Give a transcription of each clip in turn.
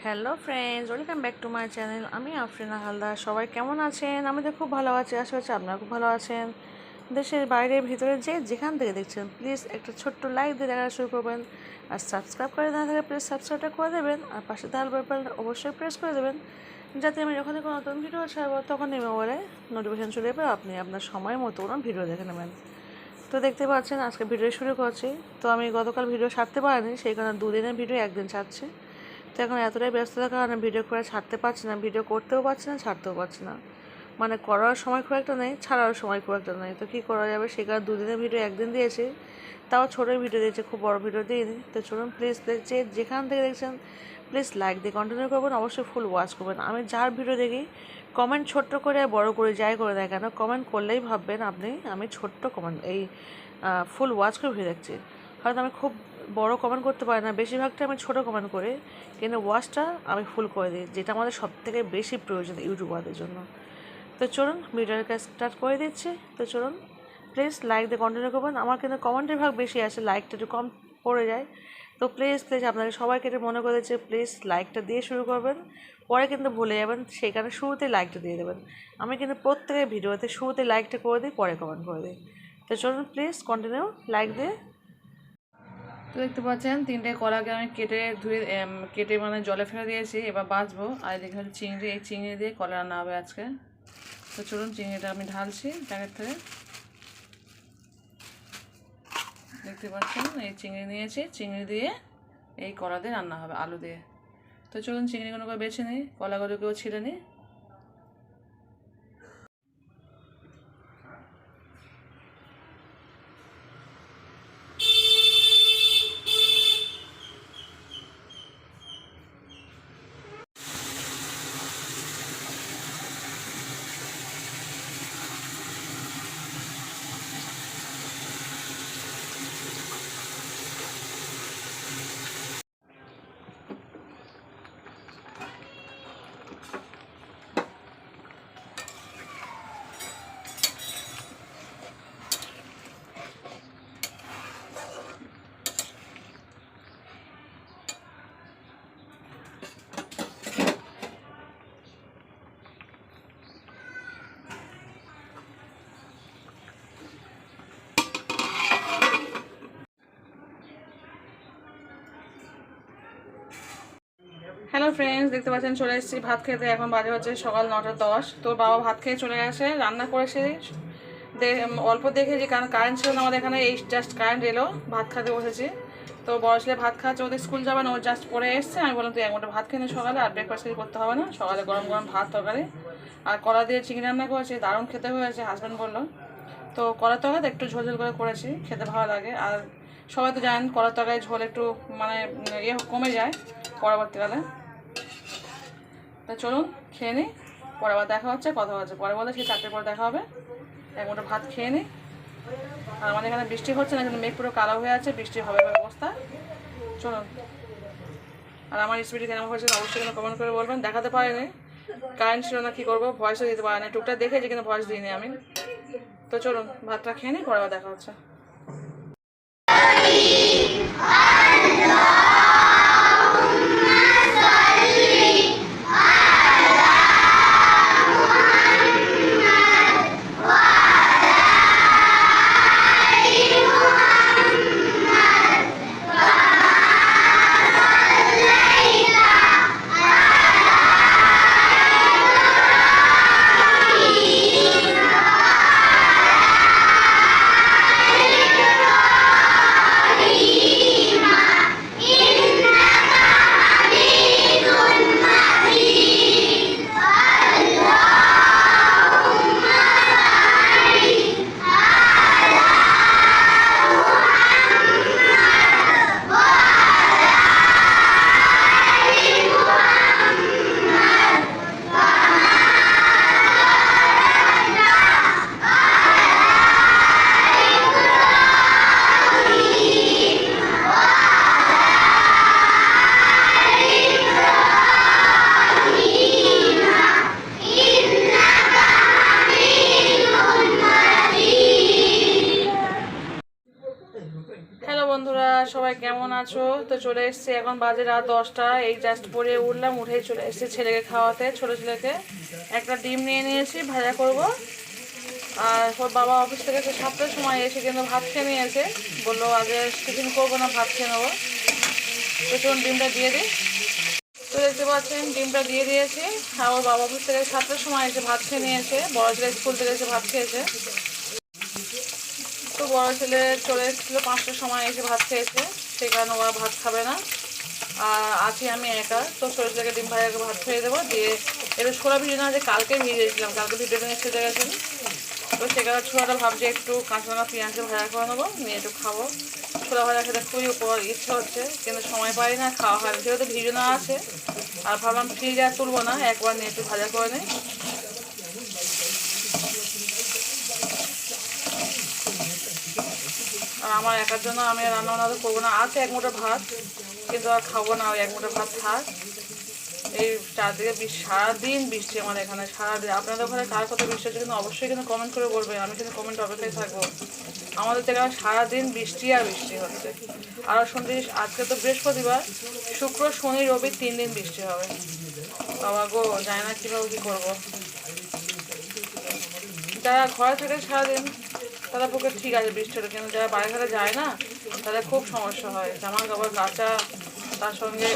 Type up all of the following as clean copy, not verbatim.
Hello friends, welcome back to my channel. আমি আফরিনা হালদার। সবাই কেমন আছেন? আমাদের খুব ভালো আছে, আশা করছি আপনারা খুব ভালো আছেন। দেশের বাইরে ভিতরে যেখান থেকে দেখছেন প্লিজ একটা ছোট্ট লাইক দিয়ে দেখা শুরু করবেন। আর সাবস্ক্রাইব করে না থাকলে প্লিজ সাবস্ক্রাইবটা করে দেবেন। আর পাশে দেওয়াল ব্যাপার অবশ্যই প্রেস করে দেবেন, যাতে আমি যখন কোনো নতুন ভিডিও ছাড়বো তখনই মোবাইলে নোটিফিকেশান চলে যাবে, আপনি আপনার সময় মতো কোনো ভিডিও দেখে নেবেন। তো দেখতে পাচ্ছেন আজকে ভিডিও শুরু করছি। তো আমি গতকাল ভিডিও ছাড়তে পারিনি, সেই কারণে দুদিনের ভিডিও একদিন ছাড়ছি। তো এখন এতটাই ব্যস্ত থাকার কারণে ভিডিও করে ছাড়তে পারছি না, ভিডিও করতেও পারছি না, ছাড়তেও পারছি না। মানে করার সময় খুব একটা নেই, ছাড়ার সময় খুব একটা নেই। তো কী করা যাবে, সেই কারণে দুদিনের ভিডিও একদিন দিয়েছি, তাও ছোটো ভিডিও দিয়েছে, খুব বড় ভিডিও দিইনি। তো চলুন প্লিজ দেখছি যেখান থেকে দেখছেন প্লিজ লাইক দিয়ে কন্টিনিউ করবেন, অবশ্যই ফুল ওয়াচ করবেন। আমি যার ভিডিও দেখি কমেন্ট ছোট্ট করে বড় করে যাই করে দেয় কেন, কমেন্ট করলেই ভাববেন আপনি আমি ছোট্ট কমেন্ট এই ফুল ওয়াচ করে ভিডিও দেখছি। হয়তো আমি খুব বড় কমেন্ট করতে পারি না, বেশিরভাগটা আমি ছোটো কমেন্ট করি, কিন্তু ওয়াচটা আমি ফুল করে দিই, যেটা আমাদের সবথেকে বেশি প্রয়োজন ইউটিউবারদের জন্য। তো চলুন ভিডিওর কাজ স্টার্ট করে দিচ্ছি। তো চলুন প্লিজ লাইক দিয়ে কন্টিনিউ করবেন। আমার কিন্তু কমেন্টের ভাগ বেশি আসে, লাইকটা একটু কম পড়ে যায়। তো প্লিজ আপনাদের সবাইকে এটা মনে করে দিচ্ছে, প্লিজ লাইকটা দিয়ে শুরু করবেন, পরে কিন্তু ভুলে যাবেন, সেই কারণে শুরুতেই লাইকটা দিয়ে দেবেন। আমি কিন্তু প্রত্যেকের ভিডিওতে শুরুতে লাইকটা করে দিই, পরে কমেন্ট করে দিই। তো চলুন প্লিজ কন্টিনিউ লাইক দিয়ে। তো দেখতে পাচ্ছেন তিনটে কলাকে আমি কেটে মানে জলে ফেলে দিয়েছি, এবার বাছবো। আর দেখে হচ্ছে চিংড়ি, এই চিংড়ি দিয়ে কলা রান্না হবে আজকে। তো চলুন চিংড়িটা আমি ঢালছি প্যাকেট থেকে। দেখতে পাচ্ছেন এই চিংড়ি নিয়েছি, চিংড়ি দিয়ে এই কলা দিয়ে রান্না হবে আলু দিয়ে। তো চলুন চিংড়িগুলো করে বেছে নিই, কলাগুলোকেও ছিলে নিই। হ্যালো ফ্রেন্ডস, দেখতে পাচ্ছেন চলে এসেছি ভাত খেতে। এখন বাজে হচ্ছে সকাল 9:10। তো বাবা ভাত খেয়ে চলে গেছে, রান্না করেছে অল্প দেখে, যে কারণ কারেন্ট ছিল না আমাদের এখানে, এই জাস্ট কারেন্ট এলো, ভাত খাতে বসেছি। তো বড় ছেলে ভাত খাচ্ছে, ওদের স্কুল যাবে না, ও জাস্ট পরে এসছে। আমি বললাম তুই এক ঘন্টা ভাত খেয়ে সকালে, আর ব্রেকফাস্ট কিছু করতে হবে না, সকালে গরম গরম ভাত তরকারি আর কলা দিয়ে চিংড়ি রান্না করেছি, দারুণ খেতে হয়েছে, হাজব্যান্ড বললো। তো কলার তরকারি একটু ঝোল ঝোল করে করেছি, খেতে ভালো লাগে। আর সবাই তো জানেন কলার তরকারি ঝোল একটু মানে কমে যায় পরবর্তীকালে। তা চলুন খেয়ে নিই, পরে আবার দেখা হচ্ছে, কথা হচ্ছে পরে, বলে সেই 4টের পর দেখা হবে। এক মোটা ভাত খেয়ে নিই। আর আমাদের এখানে বৃষ্টি হচ্ছে না, কিন্তু মেঘ পুরো কালো হয়ে আছে, বৃষ্টি হবে অবস্থা। চলুন, আর আমার রেসিপিটি কেমন হয়েছে অবশ্যই কিন্তু কমেন্ট করে বলবেন। দেখাতে পারিনি, কারেন্ট ছিল না, কী করবো, ভয়েসও দিতে পারি না, টুকটা দেখেছি কিন্তু ভয়েস দিইনি আমি। তো চলুন ভাতটা খেয়ে নিই, পরে আবার দেখা হচ্ছে। আছো? তো চলে এসেছি, এখন বাজে রাত 10টা। এই জাস্ট পরে উঠলাম, উঠেই চলে এসেছি ছেলেকে খাওয়াতে। ছোটো ছেলেকে একটা ডিম নিয়ে নিয়েছি, ভাজা করব। আর ওর বাবা অফিস থেকে 7টার সময় এসে কিন্তু ভাত খেয়ে নিয়েছে, বললো আগে টিফিন করবো না, ভাত খেয়ে নেবো। তো চলুন ডিমটা দিয়ে দিই। তো দেখতে পাচ্ছেন ডিমটা দিয়ে দিয়েছি। আর ওর বাবা অফিস থেকে 7টার সময় এসে ভাত খেয়ে নিয়েছে, বড় ছেলে স্কুল থেকে এসে ভাত খেয়েছে। তো বড় ছেলে চলে এসেছিলো 5টার সময় এসে ভাত খেয়েছে, সেই কারণে ওরা ভাত খাবে না। আর আছি আমি একা। তো ছোটো ছেলেকে ডিম ভাজাকে ভাত খেয়ে দেবো, দিয়ে এটা ছোলা ভিজে না, যে কালকে ভিজিয়েছিলাম, কালকে ভিডিওটা নিয়ে ছেড়ে গেছেন। তো সেখানে ছোলাটা ভাবছি একটু কাঁচা লঙ্কা পেঁয়াজ দিয়ে ভাজা করে নেবো, নিয়ে একটু খাবো। ছোলা ভাজা খেতে খুবই ইচ্ছে হচ্ছে, কিন্তু সময় পাই না, খাওয়া হয় না, যেহেতু ভিজানো আছে। আর ভাবলাম ফ্রিজে আর তুলবো না, একবার নিয়ে একটু ভাজা করে নিই। আর আমার একার জন্য আমি রান্না বান্না তো করবো না, আছে এক মুঠো ভাত, কিন্তু আর খাবো না, ওই এক মুঠো ভাত থাক। এই চারদিকে সারাদিন বৃষ্টি আমাদের এখানে, সারাদিন। আপনাদের ওখানে কার কত বৃষ্টি হচ্ছে কিন্তু অবশ্যই কিন্তু কমেন্ট করে বলবে, আমি কিন্তু কমেন্ট অপেক্ষায় থাকবো। আমাদের এখানে সারাদিন বৃষ্টি আর বৃষ্টি হচ্ছে। আর শুনছি আজকে তো বৃহস্পতিবার, শুক্র শনি রবি 3 দিন বৃষ্টি হবে। বাবা গো, জানি না কীভাবে কী করবো। যারা ঘরে থাকে সারাদিন তাদের পক্ষে ঠিক আছে বৃষ্টি হলে, কিন্তু যারা বাইরে ঘাটে যায় না, তাদের খুব সমস্যা হয়। জামা কাপড় কাচা, তার সঙ্গে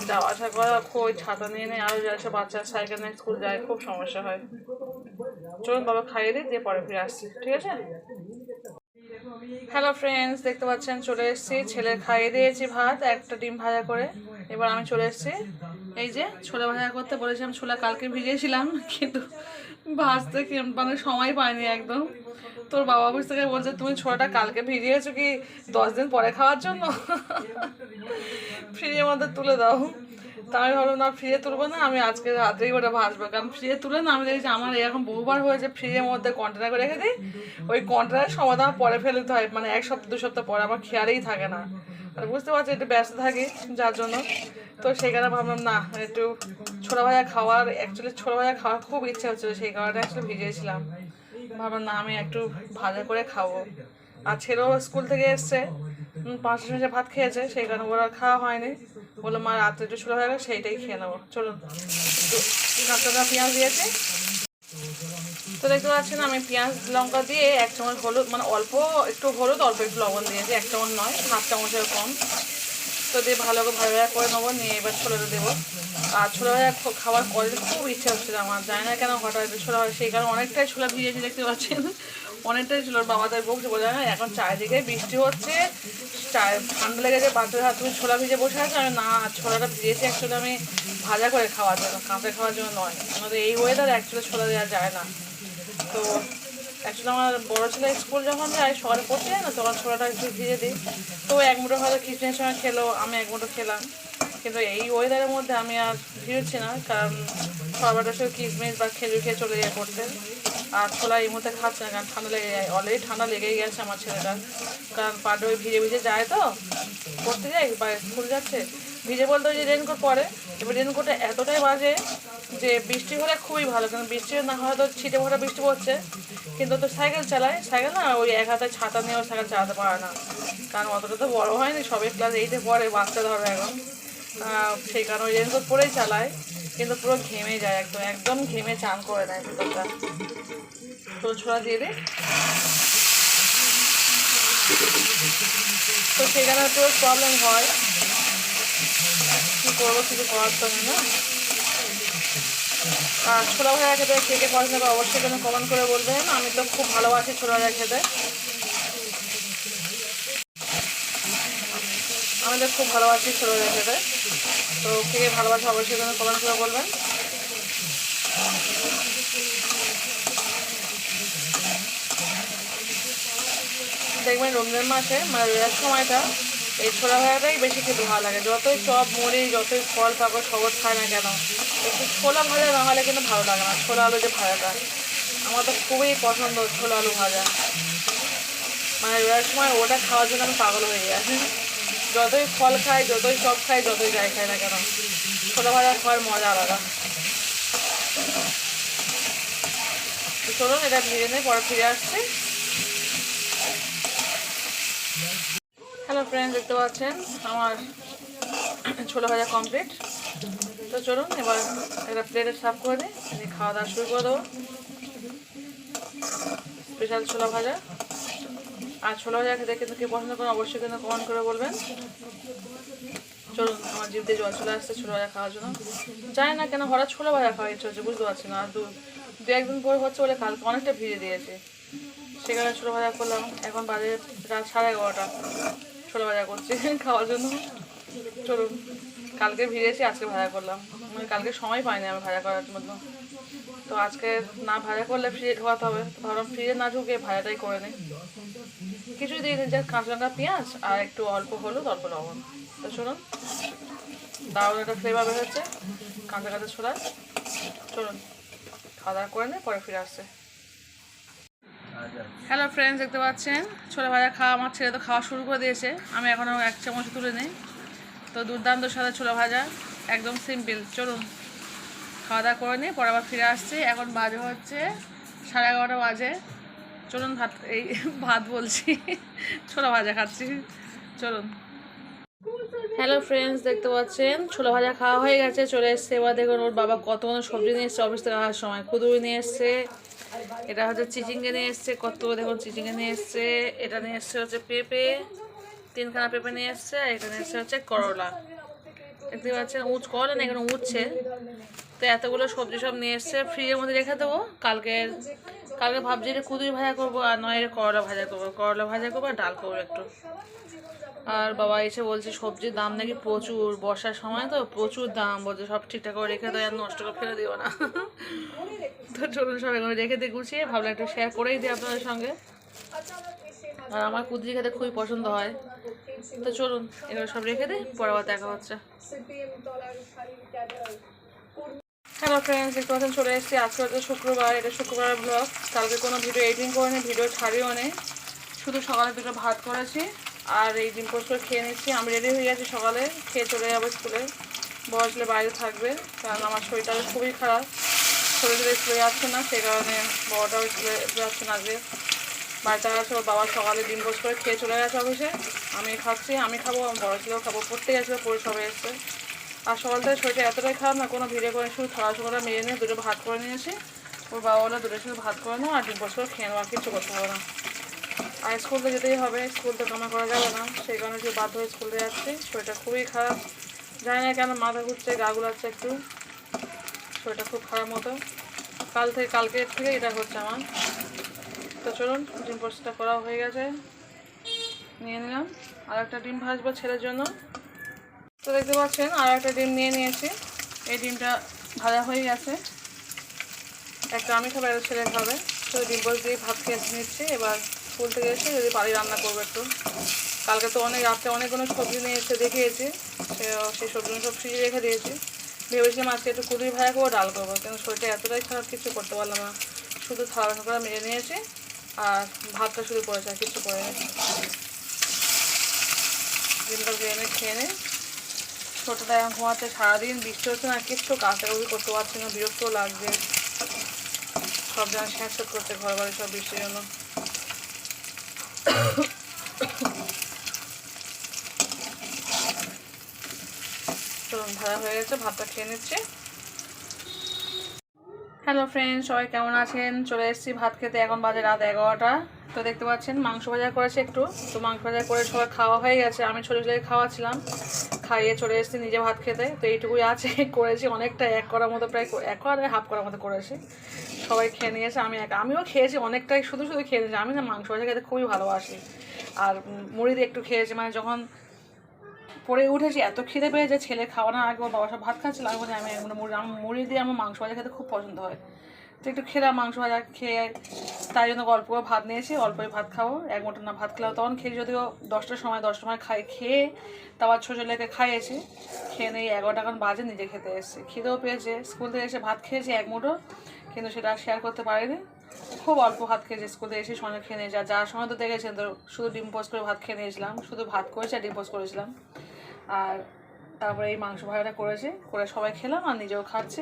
যাওয়া আসা করা, খই ছাতা নিয়ে নেয়, আরও যারা সব বাচ্চা সাইকেল নিয়ে স্কুল যায়, খুব সমস্যা হয়। চলুন বাবা খাইয়ে দিই, দিয়ে পরে ফিরে আসছি, ঠিক আছে? হ্যালো ফ্রেন্ডস, দেখতে পাচ্ছেন চলে এসেছি, ছেলে খাইয়ে দিয়েছি ভাত, একটা ডিম ভাজা করে। এবার আমি চলে এসেছি এই যে ছোলা ভাজা করতে। বলেছিলাম ছোলা কালকে ভিজিয়েছিলাম, কিন্তু ভাজতে মানে সময় পাইনি একদম। তোর বাবা অফিস থেকে বলছে তুমি ছোলাটা কালকে ভিজিয়েছো কি 10 দিন পরে খাওয়ার জন্য? ফ্রিজের মধ্যে তুলে দাও। তা আমি ভাবলাম না, ফ্রিজে তুলবো না, আমি আজকে রাত্রেই ওটা ভাজবো। কারণ ফ্রিজে তুলে না, আমি দেখছি আমার এরকম বহুবার হয়েছে, ফ্রিজের মধ্যে কন্টেনার করে রেখে দিই, ওই কন্টেনারের সমাধান পরে ফেলে দিতে হয়, মানে 1 সপ্তাহ 2 সপ্তাহ পরে, আমার খেয়ালেই থাকে না। আর বুঝতে পারছি একটু ব্যস্ত থাকি যার জন্য। তো সেখানে ভাবলাম না, একটু ছোলা ভাজা খাওয়ার, অ্যাকচুয়ালি ছোলা ভাজা খাওয়ার খুব ইচ্ছে হচ্ছিলো, সেই কারণে অ্যাকচুয়ালি ভিজিয়েছিলাম। ভাবলাম না, আমি একটু ভাজা করে খাবো। আর ছেলেও স্কুল থেকে এসছে, 5টার সময় ভাত খেয়েছে, সেই কারণে ওরা খাওয়া হয়নি। বললো মা রাত্রে একটু ছোলা হয়ে গেলে সেইটাই খেয়ে নেবো। চলুন, একটু কাঁচা পেঁয়াজ দিয়েছে। তো দেখতে পাচ্ছেন আমি পেঁয়াজ লঙ্কা দিয়ে 1 চামচ হলুদ, মানে অল্প একটু হলুদ, অল্প একটু লবণ দিয়েছি, 1 চামচ নয়, 1/2 চামচের কম। তো দিয়ে ভালো করে ভাজা করে নেবো, নিয়ে এবার ছোলাটা দেবো। আর ছোলা ভাজা খাবার কদিন খুব ইচ্ছা হচ্ছিল আমার, জানি না কেন হঠাৎ ছোলা হয়, সেই কারণে অনেকটাই ছোলা ভিজিয়েছি, দেখতে পাচ্ছেন অনেকটাই ছিল। বাবাদের বলছে, বলে না এখন চারিদিকে বৃষ্টি হচ্ছে, ঠান্ডা লেগেছে, বাচ্চারা তুমি ছোলা ভিজে বসে আছো। আমি না, ছোলাটা ভিজেছি অ্যাকচুয়ালি আমি ভাজা করে খাওয়ার জন্য, কাঁচা খাওয়ার জন্য নয়। আমাদের এই ওয়েদার অ্যাকচুয়ালি ছোলা দেওয়া যায় না। তো অ্যাকচুয়ালি আমার বড়ো ছেলে স্কুল যখন যায়, সকালে পড়তে যায় না, তখন ছোলাটা একটু ভিজে দিই। তো 1 মুঠো হয়তো খিচুড়ির সময় খেলো, আমি 1 মুঠো খেলাম। কিন্তু এই ওয়েদারের মধ্যে আমি আর ভিড়ছি না, কারণ সবারটা শুধু কিশমিশ বা খেজুর খেয়ে চলে যায় পড়তে। আর ছোলা এই মুহূর্তে খাচ্ছে না, কারণ ঠান্ডা লেগে যায়, অলরেডি ঠান্ডা লেগেই গেছে আমার ছেলেটার। কারণ পাড়ে ওই ভিজে ভিজে যায়, তো পড়তে যায় বা স্কুল যাচ্ছে ভিজে, বলতে ওই যে রেনকোট পরে। এবার রেনকোটে এতটাই বাজে যে বৃষ্টি হলে খুবই ভালো, কারণ বৃষ্টি না হয় তো ছিটে ফোটা বৃষ্টি পড়ছে, কিন্তু তো সাইকেল চালায়, সাইকেল না ওই এক হাতে ছাতা নিয়েও সাইকেল চালাতে পারে না, কারণ অতটা তো বড়ো হয়নি, সবে ক্লাস 8-এ পড়ে, বাচ্চা ধরো এখন। সেই কারণে ওই রেনকোট পরেই চালায়, কিন্তু পুরো ঘেমে যায়, একদম একদম ঘেমে চান করে নেয় ভিতরটা। তো ছোলা দিয়ে দিই। তো সেখানে তো প্রবলেম হয়, কী করবো, কিছু করার তো না। আর ছোলা ভাজা খেতে কে কে পছন্দ করে অবশ্যই কিন্তু কমেন্ট করে বলবেন। আমি তো খুব ভালোবাসি ছোলা ভাজা খেতে, আমি তো খুব ভালোবাসি ছোলা ভাজা খেতে। তো কে কে ভালোবাসে অবশ্যই কিন্তু কমেন্ট করে বলবেন। দেখবেন রমজান মাসে, মানে রোজার সময়টা, এই ছোলা ভাজাটাই বেশি খেতে ভালো লাগে। যতই চপ মুড়ি, যতই ফল পাকড় শরবত খায় না কেন, একটু ছোলা ভাজা না হলে কিন্তু ভালো লাগে না। ছোলা আলু যে ভাজাটা, আমার তো খুবই পছন্দ, ছোলা আলু ভাজা। মানে রোজার সময় ওটা খাওয়ার জন্য আমি পাগল হয়ে যাই। যতই ফল খাই, যতই চপ খাই, যতই যাই খাই না কেন, ছোলা ভাজা খাওয়ার মজা আলাদা। চলুন এটা ভেজে নিয়ে পরে ফিরে আসছি। হ্যালো হ্যালো ফ্রেন্ডস, দেখতে পাচ্ছেন আমার ছোলা ভাজা কমপ্লিট। তো চলুন এবার একটা প্লেটে সার্ভ করে দিই, খাওয়া দাওয়া শুরু করে দেবো। স্পেশাল ছোলা ভাজা। আর ছোলা ভাজা খেতে কিন্তু কে পছন্দ করেন অবশ্যই কিন্তু কমেন্ট করে বলবেন। চলুন, আমার জিভ দিয়ে জল চলে আসছে ছোলা ভাজা খাওয়ার জন্য। জানি না কেন হঠাৎ ছোলা ভাজা খাওয়া ইচ্ছে হচ্ছে, বুঝতে পারছি না। আর দু একদিন পর হচ্ছে বলে কালকে অনেকটা ভিজে দিয়েছে, সেখানে ছোলা ভাজা করলাম। এখন বাজে রাত 11:30, ছোলা ভাজা করছি খাওয়ার জন্য। চলুন, কালকে ভিজেছি, আজকে ভাজা করলাম। মানে কালকে সময় পাইনি আমি ভাজা করার মতো, তো আজকে না ভাজা করলে ফ্রিজে ঢোকাতে হবে। তো ভাবলাম ফ্রিজে না ঢুকে ভাজাটাই করে নিই। কিছুই দিয়ে দিন, কাঁচা লঙ্কা, পেঁয়াজ আর একটু অল্প হলুদ, অল্প লবণ। তো চলুন, দারুণ একটা ফ্লেভার বের হচ্ছে কাঁচা কাঁচা ছোলা। চলুন খাওয়া দাওয়া করে নিই, পরে ফিরে আসছে। হ্যালো ফ্রেন্ডস, দেখতে পাচ্ছেন ছোলা ভাজা খাওয়া আমার ছেলে তো খাওয়া শুরু করে দিয়েছে। আমি এখনও এক চামচ তুলে নিই। তো দুর্দান্ত সাদা ছোলা ভাজা, একদম সিম্পল। চলুন খাওয়া দাওয়া করে নিই, পরে আবার ফিরে আসছি। এখন বাজে হচ্ছে 11:30 বাজে। চলুন ভাত বলছি, ছোলা ভাজা খাচ্ছি। চলুন। হ্যালো ফ্রেন্ডস, দেখতে পাচ্ছেন ছোলা ভাজা খাওয়া হয়ে গেছে, চলে এসছে। এবার দেখুন ওর বাবা কতগুলো সবজি নিয়ে এসছে অফিস থেকে আসার সময়। কুদুরি নিয়ে এসছে, এটা হচ্ছে চিচিঙ্গে নিয়ে এসছে, কত দেখুন চিচিঙ্গে নিয়ে এসছে। এটা নিয়ে এসছে হচ্ছে পেঁপে, 3খানা পেঁপে নিয়ে এসছে। আর এটা নিয়ে এসছে হচ্ছে করলা। দেখতে পাচ্ছেন করলা না, এখানে উঠছে। তো এতগুলো সবজি সব নিয়ে এসছে, ফ্রিজের মধ্যে রেখে দেবো। কালকে ভাবছি এটা কুদুরি ভাজা করবো, আর নয় করলা ভাজা করবো। করলা ভাজা করবো আর ডাল করবো একটু। আর বাবা এসে বলছে সবজির দাম নাকি প্রচুর, বর্ষার সময় তো প্রচুর দাম। বলছে সব ঠিকঠাক করে রেখে দেয়, আর নষ্ট করে ফেলে দিও না। তো চলুন সব এগুলো রেখে দিয়ে গুছিয়ে ভাবলাম একটু শেয়ার করেই দিই আপনাদের সঙ্গে। আর আমার কুদরি খেতে খুবই পছন্দ হয়। তো চলুন এগুলো সব রেখে দিই, পরে আবার দেখা হচ্ছে। হ্যালো ফ্রেন্ডস, দেখতে পাচ্ছেন চলে এসেছি। আজকে হচ্ছে শুক্রবার, এটা শুক্রবারের ব্লগ। কালকে কোনো ভিডিও এডিটিং করিনি, ভিডিও ছাড়িও নেই। শুধু সকালে দুটো ভাত করেছি আর এই ডিম পোস্ট করে খেয়ে নিচ্ছি। আমি রেডি হয়ে গেছি, সকালে খেয়ে চলে যাবো স্কুলে। বড় ছেলে বাইরে থাকবে, কারণ আমার শরীরটা খুবই খারাপ। শরীরে স্কুলে যাচ্ছে না, সেই কারণে বড়টাও স্কুলে যাচ্ছে না। আজকে বাড়িতে আছে, ওর বাবা সকালে ডিম পোস্ট করে খেয়ে চলে গেছে অফিসে। আমি খাচ্ছি, আমি খাবো, আমার বড় ছেলেও খাবো। পড়তে গেছিলো, পরে সবাই এসছে। আর সকাল থেকে শরীরটা এতটাই খারাপ না, কোনো ভিডিও করে শুধু খাওয়া মেরে নিয়ে দুটো ভাত করে নিয়েছি। ওর বাবা বলে দুটো শুধু ভাত করে নাও আর ডিম পোস্ট করে খেয়ে নেওয়া, আর কিছু করতে হবে না। আর স্কুল তো যেতেই হবে, স্কুল তো কামা করা যাবে না, সেই কারণে যে বাধ্য হয়ে স্কুলে যাচ্ছি। শরীরটা খুবই খারাপ, জানি না কেন মাথা ঘুরছে, গা গুলাচ্ছে একটু, শরীরটা খুব খারাপ মতো। কালকের থেকে এটা হচ্ছে আমার। তো চলুন, ডিম পোস্টটা করা হয়ে গেছে, নিয়ে নিলাম। আর একটা ডিম ভাজবো ছেলের জন্য। তো দেখতে পাচ্ছেন আর একটা ডিম নিয়ে নিয়েছি। এই ডিমটা ভাজা হয়ে গেছে, একটা আমি খাবো, একটা ছেলে খাবে। তো ডিম পোস্ট দিয়ে ভাত খেয়ে নিচ্ছি। এবার স্কুল থেকে এসে যদি পারি রান্না করবো একটু। কালকে তো রাত্রে অনেকগুলো সবজি নিয়ে এসে দেখিয়েছি, সেই সবজিগুলো সব ফ্রিজে রেখে দিয়েছি। ভেবেছিলাম আজকে একটু কুদরি ভাজা করবো, ডাল করবো, কিন্তু শরীরটা এতটাই খারাপ কিছু করতে পারলাম না। শুধু থালা করে মেরে নিয়েছি আর ভাতটা শুরু করেছি, আর কিছু করে নিই। ডিমটা খেয়ে নিই। ছোটোটা এখন ঘুমাচ্ছে, সারাদিন বৃষ্টি হচ্ছে না, কিচ্ছু কাজটাগুলি করতে পারছি না, বিরক্ত লাগছে। সব জায়গায় স্যাঁত করছে ঘর বাড়ি সব বৃষ্টির জন্য। চলুন ভাজা হয়ে গেছে, ভাতটা খেয়ে নিচ্ছি। হ্যালো ফ্রেন্ডস, সবাই কেমন আছেন? চলে এসেছি ভাত খেতে, এখন বাজে রাত 11টা। তো দেখতে পাচ্ছেন মাংস ভাজা করেছে একটু। তো মাংস ভাজা করে সবাই খাওয়া হয়ে গেছে, আমি ছোটো ছেলেকে খাওয়াচ্ছিলাম, খাইয়ে চলে এসেছি নিজে ভাত খেতে। তো এইটুকুই আছে, করেছি অনেকটা, এক করার মতো, প্রায় এক করা হাফ করার মতো করেছি। সবাই খেয়ে নিয়েছে, আমিও খেয়েছি অনেকটাই, শুধু খেয়ে নিয়েছি। আমি না মাংস ভাজা খেতে খুবই ভালোবাসি। আর মুড়ি দিয়ে একটু খেয়েছি, মানে যখন পরে উঠেছি এত খিদে পেয়েছে, ছেলে খাওয়ানোর আগে ওর বাবা সব ভাত খাচ্ছিল, আমি বলি আমি মুড়ি দিয়ে আমার মাংস ভাজা খেতে খুব পছন্দ হয়। তো একটু খেলাম মাংস ভাজা খেয়ে, তাই জন্য অল্প ভাত নিয়েছি, অল্পই ভাত খাবো। এক মুঠো না ভাত খেলাম, তখন খেয়ে যদিও 10টার সময় খেয়ে তারপর ছোটো ছেলেকে খাইয়েছি। খেয়ে নিয়ে 11টা এখন বাজে, নিজে খেতে এসেছি। খিদেও পেয়েছে, স্কুল থেকে এসে ভাত খেয়েছি এক মুঠো, কিন্তু সেটা শেয়ার করতে পারিনি। খুব অল্প ভাত খেয়েছি, স্কুলে এসে সঙ্গে খেয়ে নিয়েছি। আর যার সময় তো দেখেছেন, তো শুধু ডিম পোস্ট করে ভাত খেয়ে নিয়েছিলাম, শুধু ভাত করেছি আর ডিম পোস্ট করেছিলাম। আর তারপরে এই মাংস ভাজাটা করে সবাই খেলাম, আর নিজেও খাচ্ছি।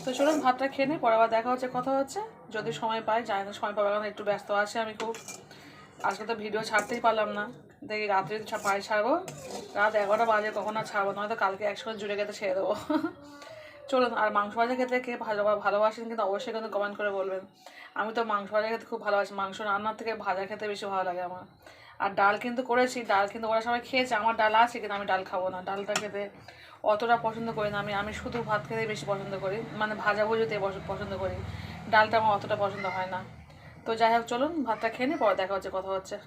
তো চলুন ভাতটা খেয়ে নিই, পরে আবার দেখা হচ্ছে, কথা হচ্ছে যদি সময় পাই। জানি না সময় পাবো, কারণ একটু ব্যস্ত আছে আমি খুব। আজকে তো ভিডিও ছাড়তেই পারলাম না, দেখি রাত্রে বাড়ি ছাড়বো, রাত 11টা বাজে, কখন আর ছাড়বো, নয়তো কালকে একসঙ্গে জুড়ে খেতে ছেড়ে দেবো। চলুন, আর মাংস ভাজা খেতে কে ভালোবাসেন কিন্তু অবশ্যই কিন্তু কমেন্ট করে বলবেন। আমি তো মাংস ভাজা খেতে খুব ভালোবাসি, মাংস রান্নার থেকে ভাজা খেতে বেশি ভালো লাগে আমার। আর ডাল কিন্তু করেছি, ডাল কিন্তু ওরা সবাই খেয়েছে, আমার ডাল আছে কিন্তু আমি ডাল খাবো না, ডালটা খেতে অতটা পছন্দ করি না। আমি শুধু ভাত খেতেই বেশি পছন্দ করি, মানে ভাজা ভুজিতে পছন্দ করি, ডালটা আমার অতটা পছন্দ হয় না। তো যাই হোক, চলুন ভাতটা খেয়ে নিই, পরে দেখা হচ্ছে, কথা হচ্ছে।